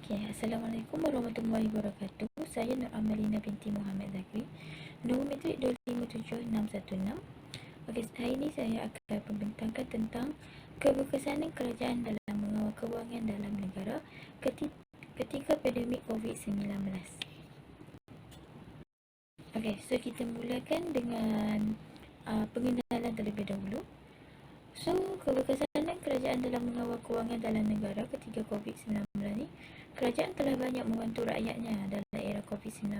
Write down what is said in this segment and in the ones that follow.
Okay, Assalamualaikum warahmatullahi wabarakatuh. Saya Nur Amalina binti Muhammad Zakri, nombor metrik 257616. Okey, hari ini saya akan membentangkan tentang keberkesanan kerajaan dalam mengawal kewangan dalam negara ketika pandemik COVID-19. Okey, so kita mulakan dengan pengenalan terlebih dahulu. So, keberkesanan kerajaan dalam mengawal kewangan dalam negara ketika COVID-19 ni, kerajaan telah banyak membantu rakyatnya dalam era COVID-19.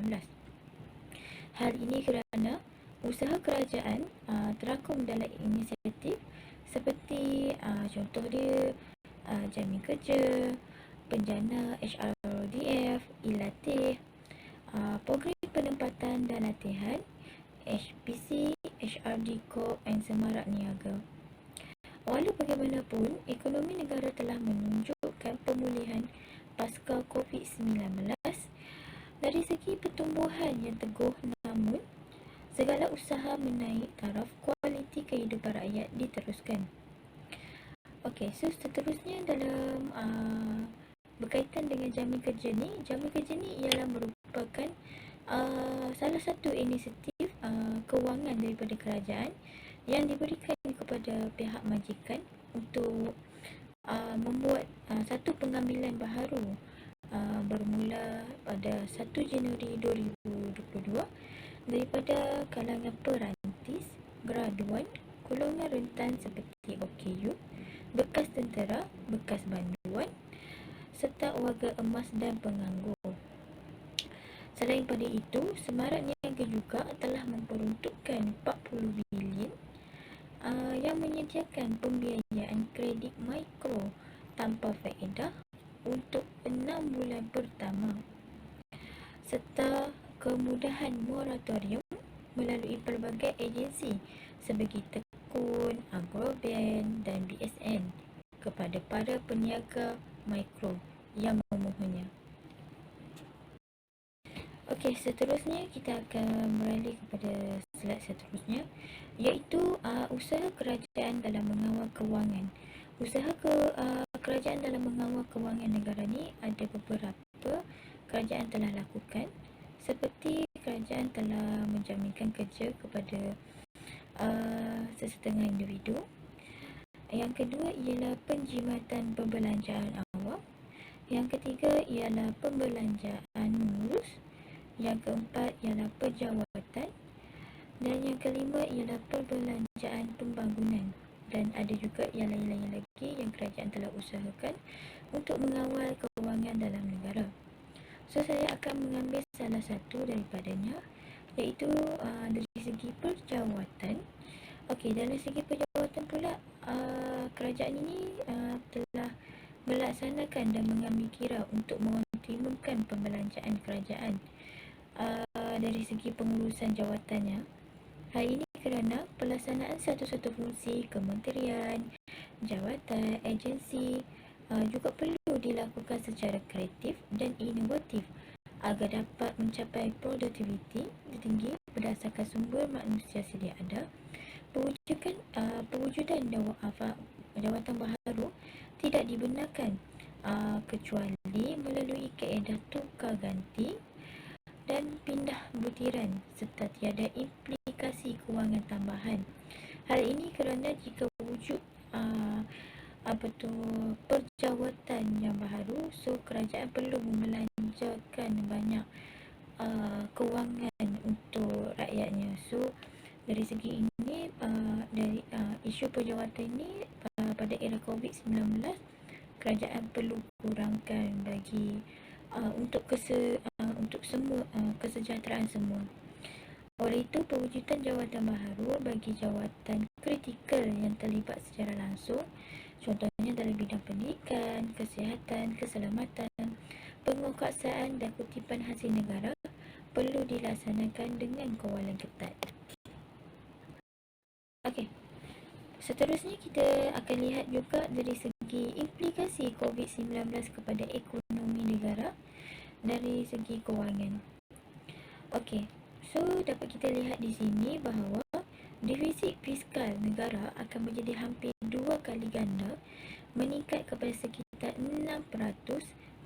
Hal ini kerana usaha kerajaan terakung dalam inisiatif seperti contoh dia jamin kerja, penjana HRDF, ilatih, program penempatan dan latihan, HPC, HRD Corp dan semarak niaga. Walau bagaimanapun, ekonomi negara telah menunjukkan pemulihan pasca COVID-19 dari segi pertumbuhan yang teguh, namun segala usaha menaik taraf kualiti kehidupan rakyat diteruskan. Okey, so seterusnya dalam berkaitan dengan jamin kerja ni ialah merupakan salah satu inisiatif kewangan daripada kerajaan yang diberikan kepada pihak majikan untuk membuat satu pengambilan baharu bermula pada 1 Januari 2022 daripada kalangan perantis, graduan, golongan rentan seperti OKU, bekas tentera, bekas banduan serta warga emas dan penganggur. Selain pada itu, Semarak Niaga juga telah memperuntukkan 40 bilion yang menyediakan pembiayaan kredit mikro tanpa faedah untuk 6 bulan pertama serta kemudahan moratorium melalui pelbagai agensi sebagai Tekun, Agrobank dan BSN kepada para peniaga mikro yang memohonnya. Okey, seterusnya kita akan beralih kepada slide seterusnya, iaitu usaha kerajaan dalam mengawal kewangan. Usaha kerajaan dalam mengawal kewangan negara ni ada beberapa kerajaan telah lakukan, seperti kerajaan telah menjaminkan kerja kepada sesetengah individu. Yang kedua ialah penjimatan perbelanjaan awam. Yang ketiga ialah pembelanjaan mengurus. Yang keempat ialah pejawatan. Dan yang kelima ialah perbelanjaan pembangunan. Dan ada juga yang lain-lain lagi yang kerajaan telah usahakan untuk mengawal kewangan dalam negara. So, saya akan mengambil salah satu daripadanya, iaitu dari segi perjawatan. Okey, dalam segi perjawatan pula, kerajaan ini telah melaksanakan dan mengambil kira untuk mengoptimumkan pembelanjaan kerajaan dari segi pengurusan jawatannya. Hal ini kerana pelaksanaan satu-satu fungsi kementerian, jawatan, agensi juga perlu dilakukan secara kreatif dan inovatif agar dapat mencapai produktiviti tinggi berdasarkan sumber manusia sedia ada. Pewujudan jawatan baharu tidak dibenarkan kecuali melalui kaedah tukar ganti dan pindah butiran serta tiada implikasi kewangan tambahan. Hal ini kerana jika wujud perjawatan yang baharu, so kerajaan perlu membelanjakan banyak kewangan untuk rakyatnya. So dari segi ini, dari isu perjawatan ini pada era COVID-19, kerajaan perlu kurangkan bagi untuk semua kesejahteraan semua. Oleh itu, pewujudan jawatan baharu bagi jawatan kritikal yang terlibat secara langsung, contohnya dalam bidang pendidikan, kesihatan, keselamatan, penguasaan dan kutipan hasil negara, perlu dilaksanakan dengan kawalan ketat. Okey, seterusnya kita akan lihat juga dari segi implikasi COVID-19 kepada ekonomi negara dari segi kewangan. Okey, so dapat kita lihat di sini bahawa defisit fiskal negara akan menjadi hampir 2 kali ganda, meningkat kepada sekitar 6%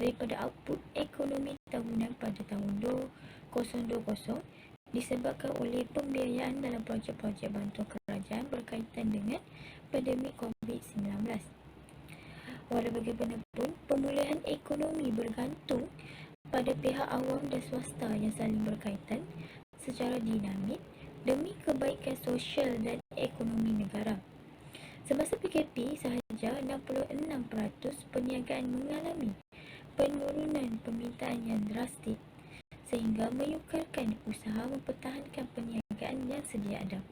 daripada output ekonomi tahunan pada tahun 2020 disebabkan oleh pembiayaan dalam projek-projek bantuan kerajaan berkaitan dengan pandemik COVID-19. Walau bagaimanapun, pemulihan ekonomi bergantung pada pihak awam dan swasta yang saling berkaitan secara dinamik demi kebaikan sosial dan ekonomi negara. Semasa PKP sahaja, 66% perniagaan mengalami penurunan permintaan yang drastik sehingga menyukarkan usaha mempertahankan perniagaan yang sedia ada.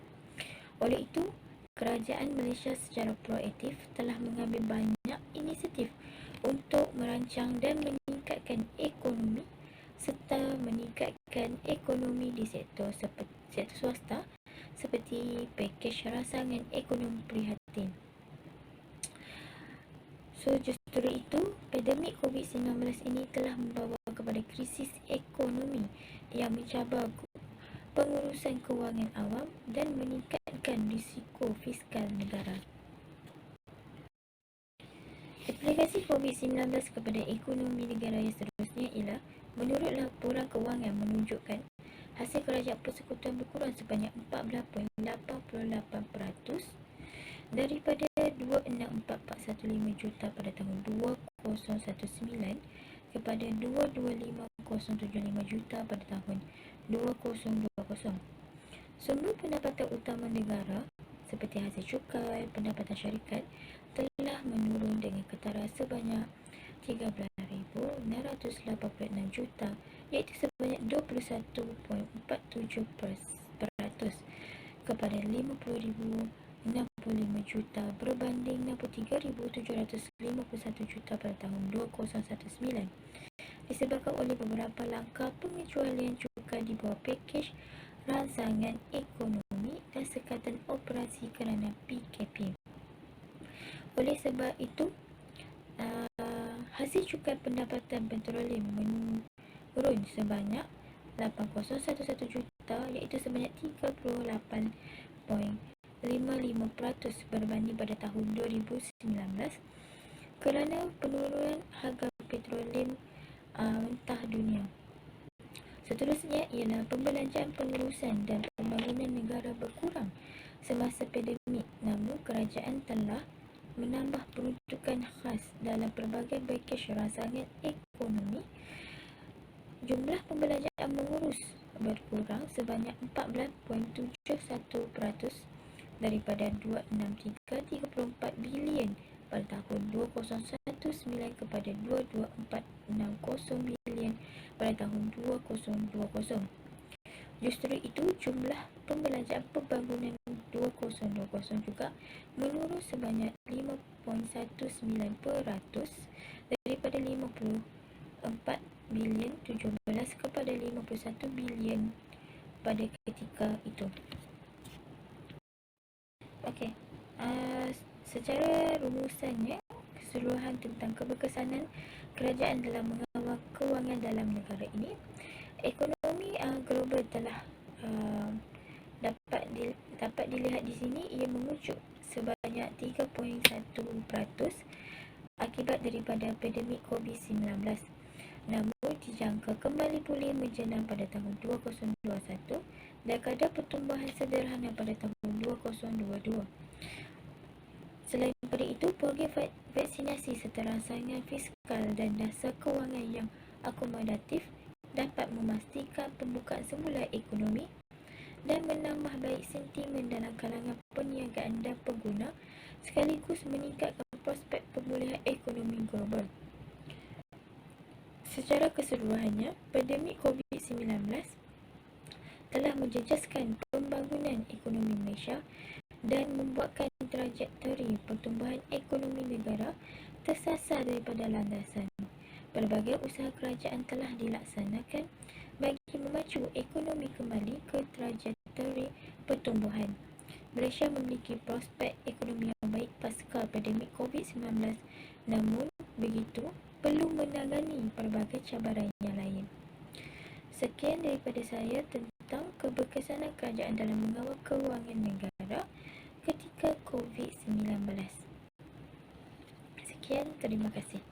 Oleh itu, kerajaan Malaysia secara proaktif telah mengambil banyak inisiatif untuk merancang dan meningkatkan ekonomi serta meningkatkan ekonomi di sektor swasta seperti pakej rancangan ekonomi prihatin. So, justru itu, pandemik COVID-19 ini telah membawa kepada krisis ekonomi yang mencabar pengurusan kewangan awam dan meningkatkan risiko fiskal negara. Implikasi COVID-19 kepada ekonomi negara yang seterusnya ialah, menurut laporan kewangan menunjukkan hasil kerajaan persekutuan berkurang sebanyak 14.88% daripada 264415 juta pada tahun 2019 kepada 225075 juta pada tahun 2020. Sumber pendapatan utama negara seperti hasil cukai, pendapatan syarikat telah menurun dengan ketara sebanyak 13,686 juta, iaitu sebanyak 21.47% kepada 50,065 juta berbanding 63,751 juta pada tahun 2019, disebabkan oleh beberapa langkah pengecualian cukai di bawah pakej rancangan ekonomi dan sekatan operasi kerana PKP. Oleh sebab itu, hasil cukai pendapatan petroleum menurun sebanyak 8,011 juta, iaitu sebanyak 38.55% berbanding pada tahun 2019 kerana penurunan harga petroleum mentah dunia. Seterusnya ialah pembelanjaan pengurusan dan pembangunan negara berkurang semasa pandemik, namun kerajaan telah menambah peruntukan khas dalam pelbagai pakej rancangan ekonomi. Jumlah pembelanjaan mengurus berkurang sebanyak 14.71% daripada 26334 bilion pada tahun 2019 kepada 2246 bilion pada tahun 2020. Justru itu, jumlah pembelanjaan pembangunan 2020 juga menurun sebanyak 5.19% daripada 54 bilion 17 kepada 51 bilion pada ketika itu. Okey, secara rumusannya, keseluruhan tentang keberkesanan kerajaan dalam mengawal kewangan dalam negara ini, ekonomi global telah dapat dilihat di sini ia mengucuk sebanyak 3.1% akibat daripada pandemik COVID-19. Namun dijangka kembali pulih menjenang pada tahun 2021 dan kadar pertumbuhan sederhana pada tahun 2022. Selain daripada itu, program vaksinasi serta rancangan fiskal dan dasar kewangan yang akomodatif dapat memastikan pembukaan semula ekonomi dan menambah baik sentimen dalam kalangan perniagaan dan pengguna, sekaligus meningkatkan prospek pemulihan ekonomi global. Secara keseluruhannya, pandemik COVID-19 telah menjejaskan pembangunan ekonomi Malaysia dan membuatkan trajektori pertumbuhan ekonomi negara tersasar daripada landasan. Pelbagai usaha kerajaan telah dilaksanakan bagi memacu ekonomi kembali ke trajektori pertumbuhan. Malaysia memiliki prospek ekonomi yang baik pasca pandemik COVID-19, namun begitu perlu menangani pelbagai cabaran yang lain. Sekian daripada saya tentang keberkesanan kerajaan dalam mengawal kewangan negara ketika COVID-19. Sekian, terima kasih.